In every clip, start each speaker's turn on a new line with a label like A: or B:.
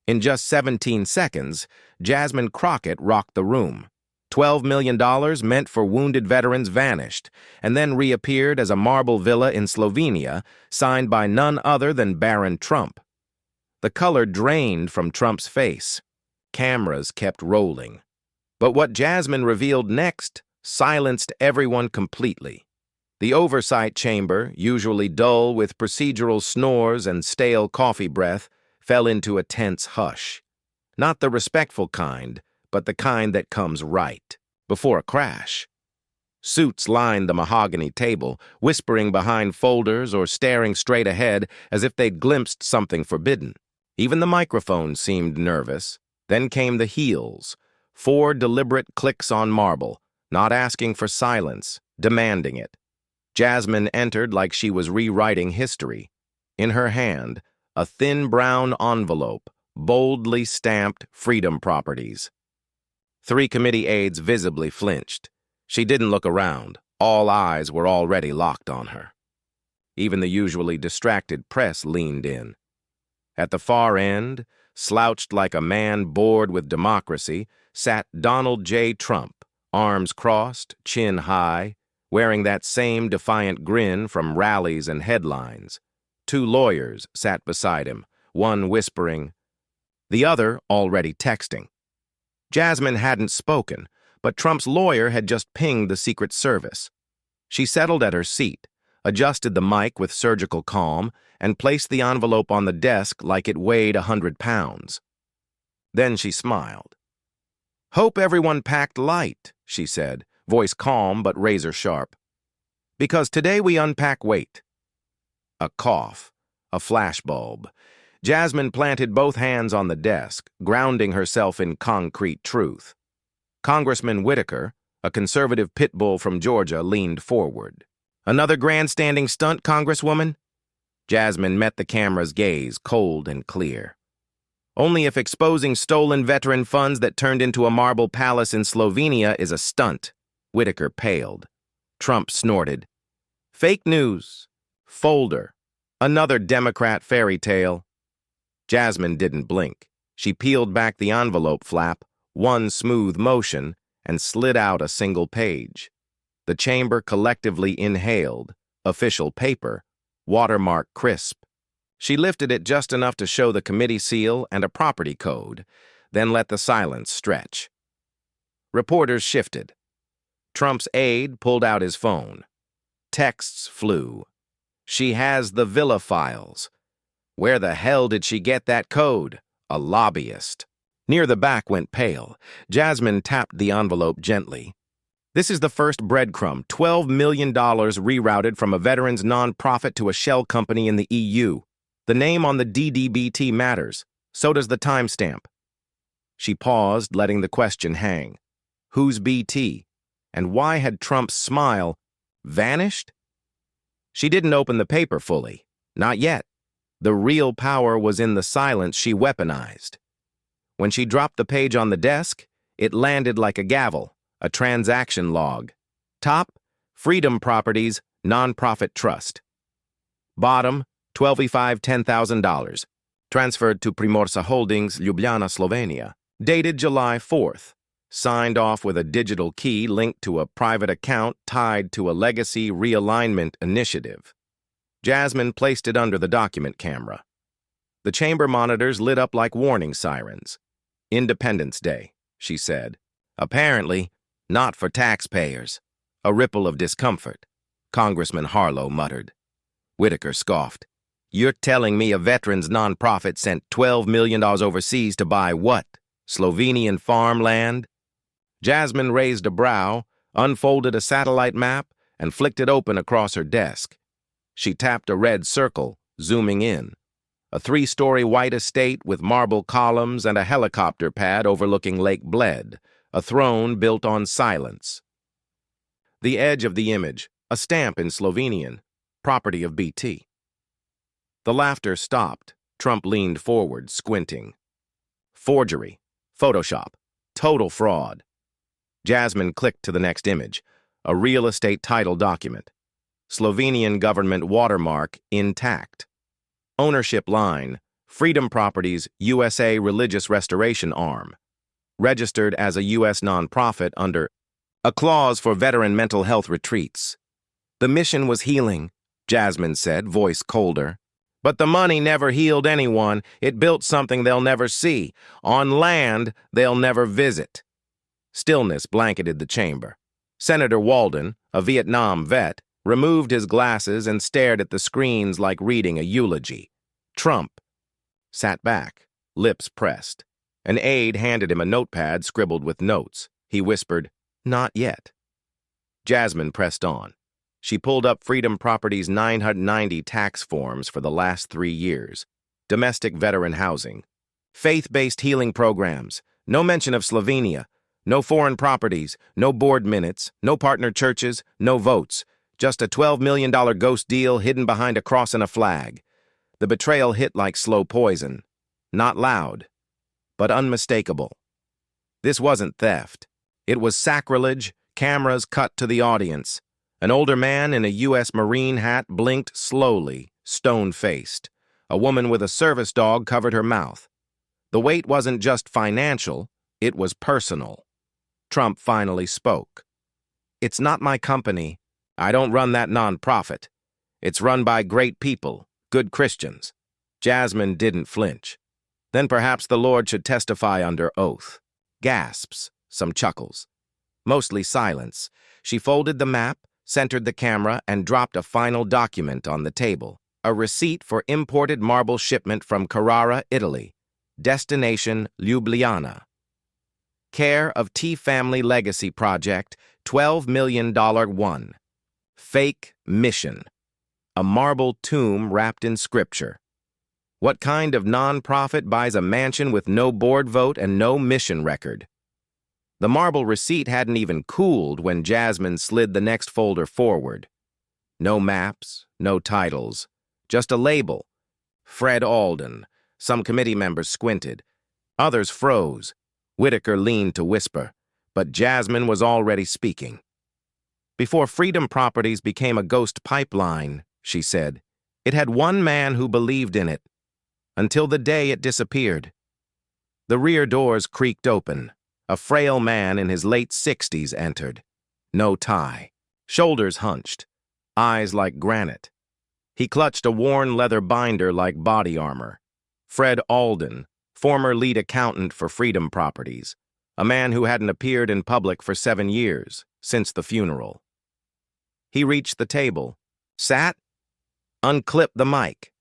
A: In just 17 seconds, Jasmine Crockett rocked the room. $12 million meant for wounded veterans vanished, and then reappeared as a marble villa in Slovenia, signed by none other than Barron Trump. The color drained from Trump's face. Cameras kept rolling. But what Jasmine revealed next silenced everyone completely. The oversight chamber, usually dull with procedural snores and stale coffee breath, fell into a tense hush. Not the respectful kind, but the kind that comes right, before a crash. Suits lined the mahogany table, whispering behind folders or staring straight ahead as if they'd glimpsed something forbidden. Even the microphone seemed nervous. Then came the heels, 4 deliberate clicks on marble, not asking for silence, demanding it. Jasmine entered like she was rewriting history. In her hand, a thin brown envelope, boldly stamped Freedom Properties. 3 committee aides visibly flinched. She didn't look around. All eyes were already locked on her. Even the usually distracted press leaned in. At the far end, slouched like a man bored with democracy, sat Donald J. Trump, arms crossed, chin high, wearing that same defiant grin from rallies and headlines. 2 lawyers sat beside him, one whispering, the other already texting. Jasmine hadn't spoken, but Trump's lawyer had just pinged the Secret Service. She settled at her seat, adjusted the mic with surgical calm, and placed the envelope on the desk like it weighed 100 pounds. Then she smiled. "Hope everyone packed light," she said, voice calm but razor sharp. "Because today we unpack weight." A cough, a flashbulb. Jasmine planted both hands on the desk, grounding herself in concrete truth. Congressman Whitaker, a conservative pit bull from Georgia, leaned forward. "Another grandstanding stunt, Congresswoman?" Jasmine met the camera's gaze, cold and clear. "Only if exposing stolen veteran funds that turned into a marble palace in Slovenia is a stunt." Whitaker paled. Trump snorted. "Fake news. Folder. Another Democrat fairy tale." Jasmine didn't blink. She peeled back the envelope flap, one smooth motion, and slid out a single page. The chamber collectively inhaled. Official paper. Watermark crisp. She lifted it just enough to show the committee seal and a property code, then let the silence stretch. Reporters shifted. Trump's aide pulled out his phone. Texts flew. "She has the villa files. Where the hell did she get that code? A lobbyist." Near the back went pale. Jasmine tapped the envelope gently. "This is the first breadcrumb, $12 million rerouted from a veterans nonprofit to a shell company in the EU. The name on the DDBT matters. So does the timestamp." She paused, letting the question hang. Who's BT? And why had Trump's smile vanished? She didn't open the paper fully. Not yet. The real power was in the silence she weaponized. When she dropped the page on the desk, it landed like a gavel, a transaction log. Top, Freedom Properties, Nonprofit Trust. Bottom, 12E5, $10,000. Transferred to Primorza Holdings, Ljubljana, Slovenia. Dated July 4th. Signed off with a digital key linked to a private account tied to a legacy realignment initiative. Jasmine placed it under the document camera. The chamber monitors lit up like warning sirens. "Independence Day," she said. "Apparently, not for taxpayers." A ripple of discomfort. Congressman Harlow muttered. Whitaker scoffed. "You're telling me a veterans nonprofit sent $12 million overseas to buy what? Slovenian farmland?" Jasmine raised a brow, unfolded a satellite map, and flicked it open across her desk. She tapped a red circle, zooming in. A 3-story white estate with marble columns and a helicopter pad overlooking Lake Bled, a throne built on silence. The edge of the image, a stamp in Slovenian, property of BT. The laughter stopped. Trump leaned forward, squinting. Forgery. Photoshop. Total fraud. Jasmine clicked to the next image, a real estate title document. Slovenian government watermark intact. Ownership line, Freedom Properties USA Religious Restoration Arm, registered as a U.S. nonprofit under a clause for veteran mental health retreats. The mission was healing, Jasmine said, voice colder. But the money never healed anyone. It built something they'll never see, on land they'll never visit. Stillness blanketed the chamber. Senator Walden, a Vietnam vet, removed his glasses and stared at the screens like reading a eulogy. Trump sat back, lips pressed. An aide handed him a notepad scribbled with notes. He whispered, "Not yet." Jasmine pressed on. She pulled up Freedom Properties' 990 tax forms for the last 3 years. Domestic veteran housing. Faith-based healing programs. No mention of Slovenia. No foreign properties. No board minutes. No partner churches. No votes. Just a $12 million ghost deal hidden behind a cross and a flag. The betrayal hit like slow poison. Not loud, but unmistakable. This wasn't theft. It was sacrilege, cameras cut to the audience. An older man in a U.S. Marine hat blinked slowly, stone-faced. A woman with a service dog covered her mouth. The weight wasn't just financial, it was personal. Trump finally spoke. "It's not my company. I don't run that nonprofit. It's run by great people, good Christians." Jasmine didn't flinch. Then perhaps the Lord should testify under oath. Gasps, some chuckles. Mostly silence. She folded the map, centered the camera, and dropped a final document on the table. A receipt for imported marble shipment from Carrara, Italy. Destination, Ljubljana. Care of T Family Legacy Project, $12 million one. Fake mission. A marble tomb wrapped in scripture. What kind of nonprofit buys a mansion with no board vote and no mission record? The marble receipt hadn't even cooled when Jasmine slid the next folder forward. No maps, no titles, just a label. Fred Alden. Some committee members squinted. Others froze. Whitaker leaned to whisper, but Jasmine was already speaking. "Before Freedom Properties became a ghost pipeline," she said, "it had one man who believed in it, until the day it disappeared." The rear doors creaked open. A frail man in his late 60s entered. No tie. Shoulders hunched. Eyes like granite. He clutched a worn leather binder like body armor. Fred Alden, former lead accountant for Freedom Properties, a man who hadn't appeared in public for 7 years, since the funeral. He reached the table, sat, unclipped the mic.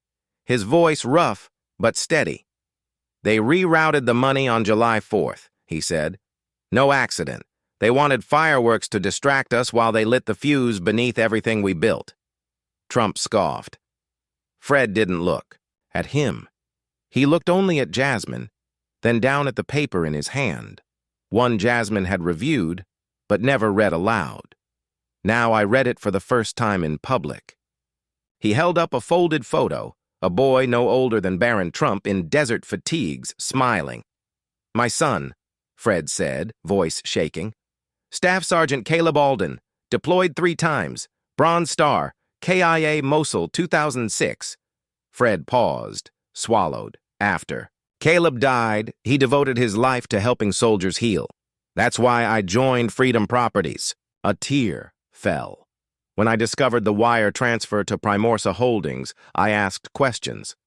A: His voice rough, but steady. "They rerouted the money on July 4th, he said. "No accident. They wanted fireworks to distract us while they lit the fuse beneath everything we built." Trump scoffed. Fred didn't look at him. He looked only at Jasmine, then down at the paper in his hand. One Jasmine had reviewed, but never read aloud. Now I read it for the first time in public. He held up a folded photo, a boy no older than Barron Trump in desert fatigues, smiling. "My son," Fred said, voice shaking. "Staff Sergeant Caleb Alden, deployed 3 times, Bronze Star, KIA Mosul 2006. Fred paused, swallowed. After Caleb died, he devoted his life to helping soldiers heal. That's why I joined Freedom Properties. A tear fell. When I discovered the wire transfer to Primorsa Holdings, I asked questions.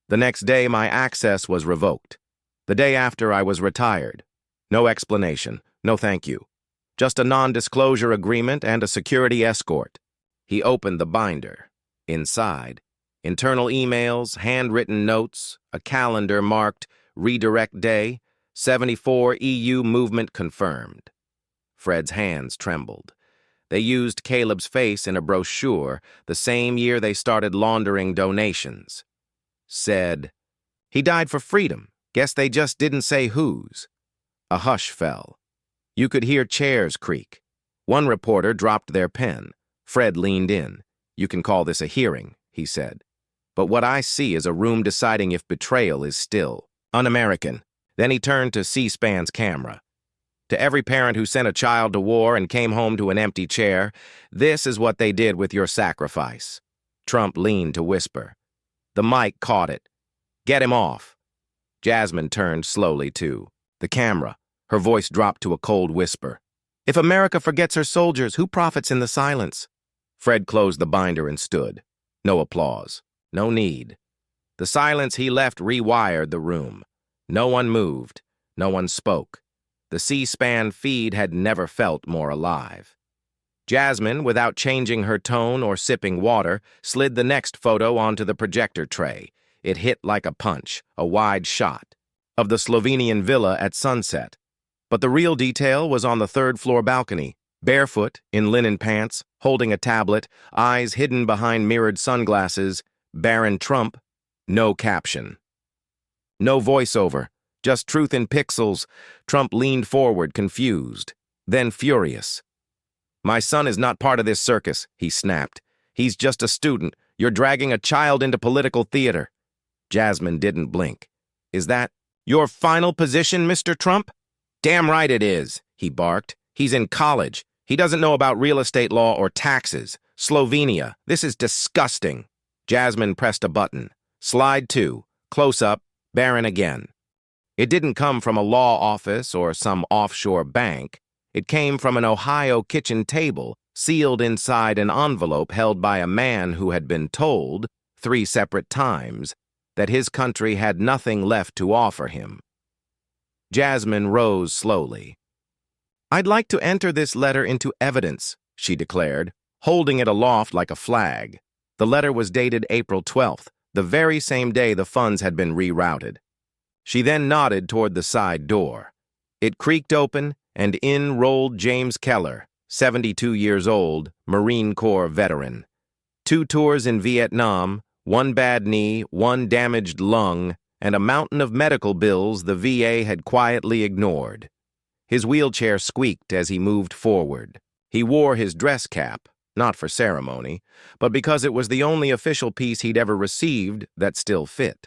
A: The next day, my access was revoked. The day after, I was retired. No explanation, no thank you. Just a non-disclosure agreement and a security escort." He opened the binder. Inside, internal emails, handwritten notes, a calendar marked Redirect Day, 74 EU movement confirmed. Fred's hands trembled. They used Caleb's face in a brochure the same year they started laundering donations. Said, "He died for freedom. Guess they just didn't say whose." A hush fell. You could hear chairs creak. One reporter dropped their pen. Fred leaned in. "You can call this a hearing," he said. "But what I see is a room deciding if betrayal is still un-American." Then he turned to C-SPAN's camera. "To every parent who sent a child to war and came home to an empty chair, this is what they did with your sacrifice." Trump leaned to whisper. The mic caught it. Get him off. Jasmine turned slowly to the camera. Her voice dropped to a cold whisper. If America forgets her soldiers, who profits in the silence? Fred closed the binder and stood. No applause. No need. The silence he left rewired the room. No one moved. No one spoke. The C-SPAN feed had never felt more alive. Jasmine, without changing her tone or sipping water, slid the next photo onto the projector tray. It hit like a punch, a wide shot, of the Slovenian villa at sunset. But the real detail was on the third-floor balcony, barefoot, in linen pants, holding a tablet, eyes hidden behind mirrored sunglasses, Barron Trump, no caption. No voiceover, just truth in pixels. Trump leaned forward, confused, then furious. My son is not part of this circus, he snapped. He's just a student. You're dragging a child into political theater. Jasmine didn't blink. Is that your final position, Mr. Trump? Damn right it is, he barked. He's in college. He doesn't know about real estate law or taxes. Slovenia, this is disgusting. Jasmine pressed a button. Slide 2, close up, Barron again. It didn't come from a law office or some offshore bank. It came from an Ohio kitchen table, sealed inside an envelope held by a man who had been told, 3 separate times, that his country had nothing left to offer him. Jasmine rose slowly. I'd like to enter this letter into evidence, she declared, holding it aloft like a flag. The letter was dated April 12th, the very same day the funds had been rerouted. She then nodded toward the side door. It creaked open, and in rolled James Keller, 72 years old, Marine Corps veteran. 2 tours in Vietnam, 1 bad knee, 1 damaged lung, and a mountain of medical bills the VA had quietly ignored. His wheelchair squeaked as he moved forward. He wore his dress cap, not for ceremony, but because it was the only official piece he'd ever received that still fit.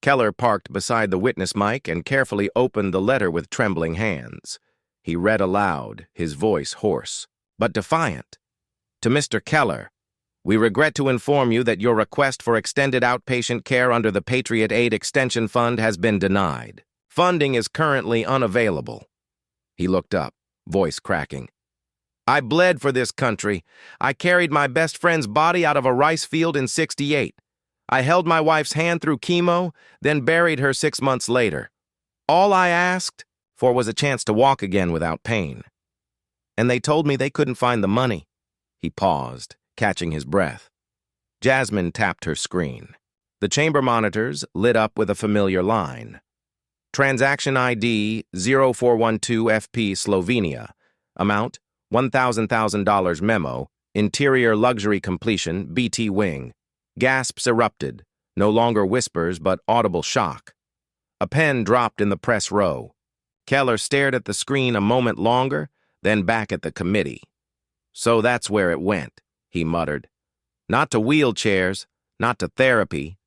A: Keller parked beside the witness mic and carefully opened the letter with trembling hands. He read aloud, his voice hoarse, but defiant. To Mr. Keller, we regret to inform you that your request for extended outpatient care under the Patriot Aid Extension Fund has been denied. Funding is currently unavailable. He looked up, voice cracking. I bled for this country. I carried my best friend's body out of a rice field in '68. I held my wife's hand through chemo, then buried her 6 months later. All I asked for was a chance to walk again without pain. And they told me they couldn't find the money. He paused, catching his breath. Jasmine tapped her screen. The chamber monitors lit up with a familiar line. Transaction ID 0412FP Slovenia. Amount $1,000 memo. Interior luxury completion, BT wing. Gasps erupted, no longer whispers but audible shock. A pen dropped in the press row. Keller stared at the screen a moment longer, then back at the committee. So that's where it went, he muttered. Not to wheelchairs, not to therapy,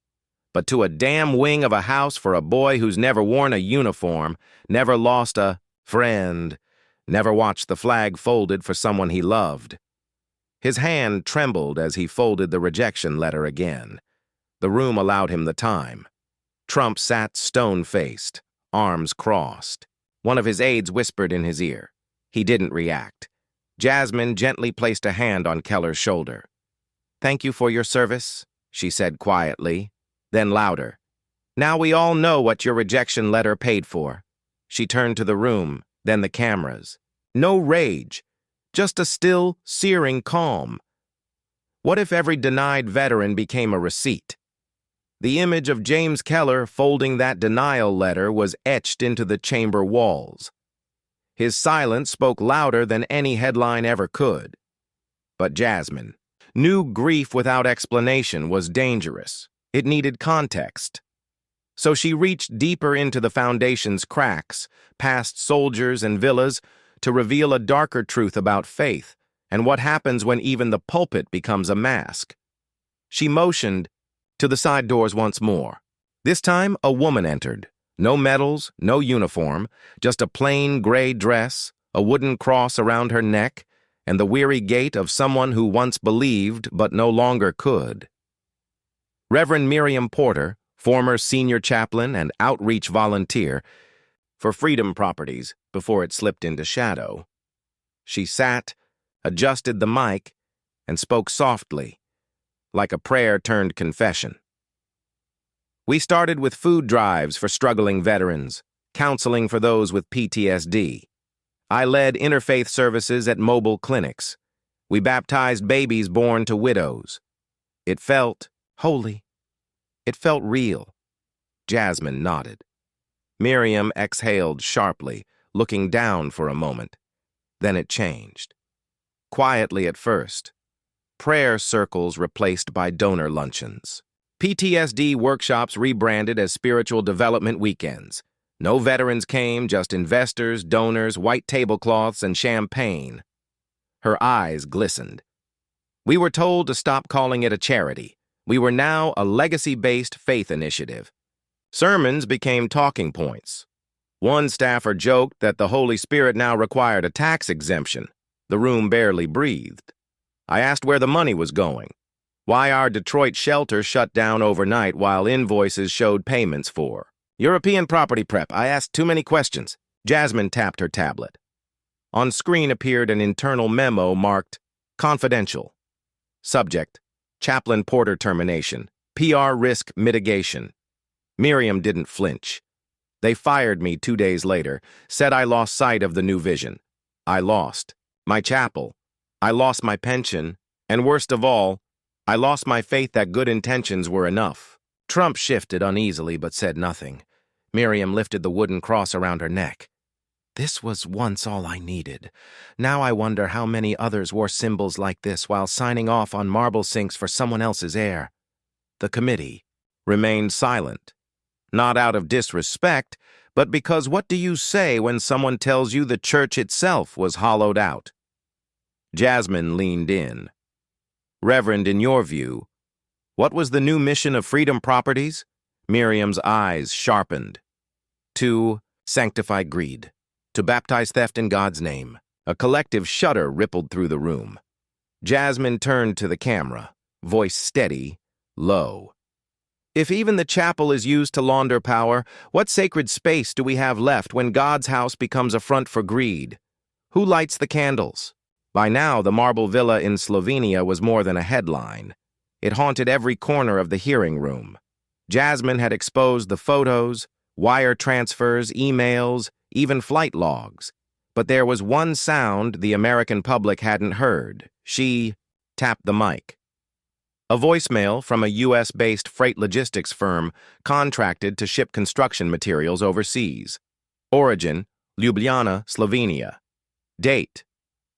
A: but to a damn wing of a house for a boy who's never worn a uniform, never lost a friend, never watched the flag folded for someone he loved. His hand trembled as he folded the rejection letter again. The room allowed him the time. Trump sat stone-faced, arms crossed. One of his aides whispered in his ear. He didn't react. Jasmine gently placed a hand on Keller's shoulder. Thank you for your service, she said quietly, then louder. Now we all know what your rejection letter paid for. She turned to the room, then the cameras. No rage. Just a still, searing calm. What if every denied veteran became a receipt? The image of James Keller folding that denial letter was etched into the chamber walls. His silence spoke louder than any headline ever could. But Jasmine knew grief without explanation was dangerous. It needed context. So she reached deeper into the foundation's cracks, past soldiers and villas, to reveal a darker truth about faith and what happens when even the pulpit becomes a mask. She motioned to the side doors once more. This time, a woman entered. No medals, no uniform, just a plain gray dress, a wooden cross around her neck, and the weary gait of someone who once believed but no longer could. Reverend Miriam Porter, former senior chaplain and outreach volunteer for Freedom Properties before it slipped into shadow. She sat, adjusted the mic, and spoke softly, like a prayer turned confession. We started with food drives for struggling veterans, counseling for those with PTSD. I led interfaith services at mobile clinics. We baptized babies born to widows. It felt holy. It felt real. Jasmine nodded. Miriam exhaled sharply, looking down for a moment. Then it changed. Quietly at first. Prayer circles replaced by donor luncheons. PTSD workshops rebranded as spiritual development weekends. No veterans came, just investors, donors, white tablecloths, and champagne. Her eyes glistened. We were told to stop calling it a charity. We were now a legacy-based faith initiative. Sermons became talking points. One staffer joked that the Holy Spirit now required a tax exemption. The room barely breathed. I asked where the money was going. Why our Detroit shelter shut down overnight while invoices showed payments for. European property prep. I asked too many questions. Jasmine tapped her tablet. On screen appeared an internal memo marked Confidential. Subject, Chaplain Porter termination. PR risk mitigation. Miriam didn't flinch. They fired me 2 days later, said I lost sight of the new vision. I lost my chapel. I lost my pension. And worst of all, I lost my faith that good intentions were enough. Trump shifted uneasily but said nothing. Miriam lifted the wooden cross around her neck. This was once all I needed. Now I wonder how many others wore symbols like this while signing off on marble sinks for someone else's heir. The committee remained silent. Not out of disrespect, but because what do you say when someone tells you the church itself was hollowed out? Jasmine leaned in. Reverend, in your view, what was the new mission of Freedom Properties? Miriam's eyes sharpened. To sanctify greed. To baptize theft in God's name. A collective shudder rippled through the room. Jasmine turned to the camera, voice steady, low. If even the chapel is used to launder power, what sacred space do we have left when God's house becomes a front for greed? Who lights the candles? By now, the marble villa in Slovenia was more than a headline. It haunted every corner of the hearing room. Jasmine had exposed the photos, wire transfers, emails, even flight logs. But there was one sound the American public hadn't heard. She tapped the mic. A voicemail from a U.S.-based freight logistics firm contracted to ship construction materials overseas. Origin, Ljubljana, Slovenia. Date,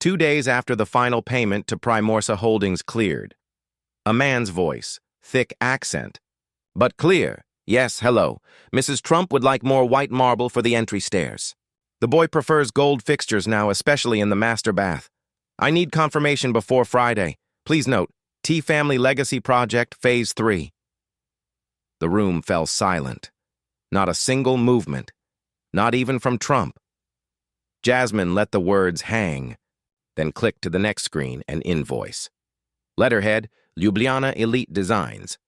A: 2 days after the final payment to Primorsa Holdings cleared. A man's voice, thick accent, but clear. Yes, hello. Mrs. Trump would like more white marble for the entry stairs. The boy prefers gold fixtures now, especially in the master bath. I need confirmation before Friday. Please note, T Family Legacy Project, Phase 3. The room fell silent. Not a single movement. Not even from Trump. Jasmine let the words hang, then clicked to the next screen an invoice. Letterhead, Ljubljana Elite Designs.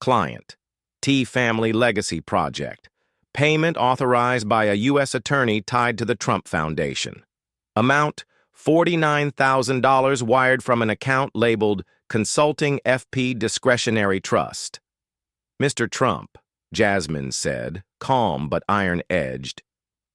A: Client, T Family Legacy Project. Payment authorized by a U.S. attorney tied to the Trump Foundation. Amount, $49,000 wired from an account labeled Consulting FP Discretionary Trust. Mr. Trump, Jasmine said, calm but iron-edged,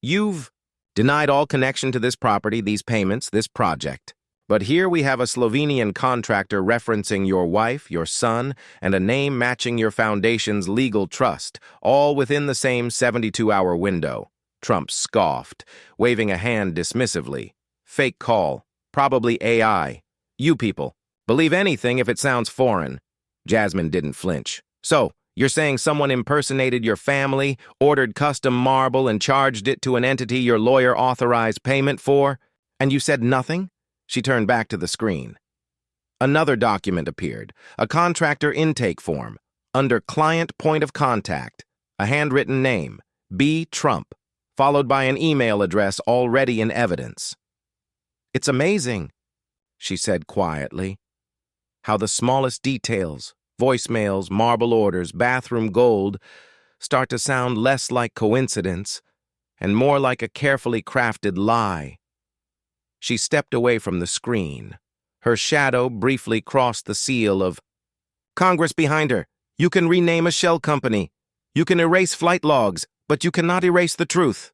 A: you've denied all connection to this property, these payments, this project. But here we have a Slovenian contractor referencing your wife, your son, and a name matching your foundation's legal trust, all within the same 72-hour window. Trump scoffed, waving a hand dismissively. Fake call. Probably AI. You people. Believe anything if it sounds foreign. Jasmine didn't flinch. So, you're saying someone impersonated your family, ordered custom marble, and charged it to an entity your lawyer authorized payment for? And you said nothing? She turned back to the screen. Another document appeared, a contractor intake form, under Client Point of Contact, a handwritten name, B. Trump, followed by an email address already in evidence. It's amazing, she said quietly, how the smallest details, Voicemails, marble orders, bathroom gold start to sound less like coincidence and more like a carefully crafted lie. She stepped away from the screen. Her shadow briefly crossed the seal of Congress behind her. You can rename a shell company. You can erase flight logs, but you cannot erase the truth.